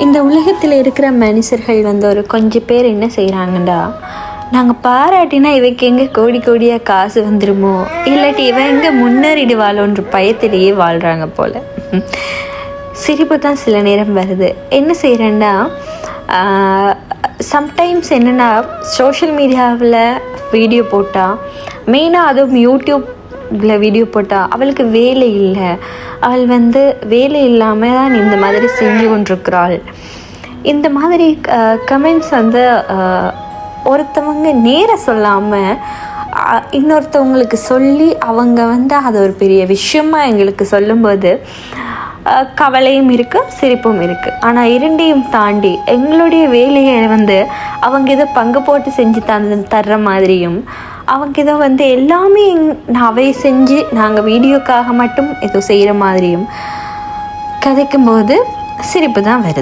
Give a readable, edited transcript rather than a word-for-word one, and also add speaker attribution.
Speaker 1: இந்த உலகத்தில் இருக்கிற மனுஷர்கள் ஒரு கொஞ்சம் பேர் என்ன செய்கிறாங்கண்டா, நாங்கள் பாராட்டினா இவைக்கு எங்கே கோடி கோடியாக காசு வந்துடுமோ, இல்லாட்டி இவன் எங்கே முன்னேறிடுவாளோன்ற பயத்திலேயே வாழ்கிறாங்க போல். சிரிப்பு தான் சில நேரம் வருது. என்ன செய்கிறேன்னா, சம்டைம்ஸ் என்னென்னா சோஷியல் மீடியாவில் வீடியோ போட்டால், மெயினாக அதுவும் யூடியூப்பில் வீடியோ போட்டால் அவளுக்கு வேலை இல்லை, அவள் வேலை இல்லாமல் தான் இந்த மாதிரி செஞ்சு கொண்டிருக்கிறாள், இந்த மாதிரி கமெண்ட்ஸ் ஒருத்தவங்க நேர சொல்லாமல் இன்னொருத்தவங்களுக்கு சொல்லி அவங்க அது ஒரு பெரிய விஷயமாக எங்களுக்கு சொல்லும்போது கவலையும் இருக்குது, சிரிப்பும் இருக்குது. ஆனால் இரண்டையும் தாண்டி எங்களுடைய வேலையை அவங்க ஏதோ பங்கு போட்டு செஞ்சு தர்ற மாதிரியும், அவங்க ஏதோ எல்லாமே அவை செஞ்சு நாங்கள் வீடியோக்காக மட்டும் ஏதோ செய்கிற மாதிரியும் கதைக்கும்போது சிரிப்பு தான் வருது.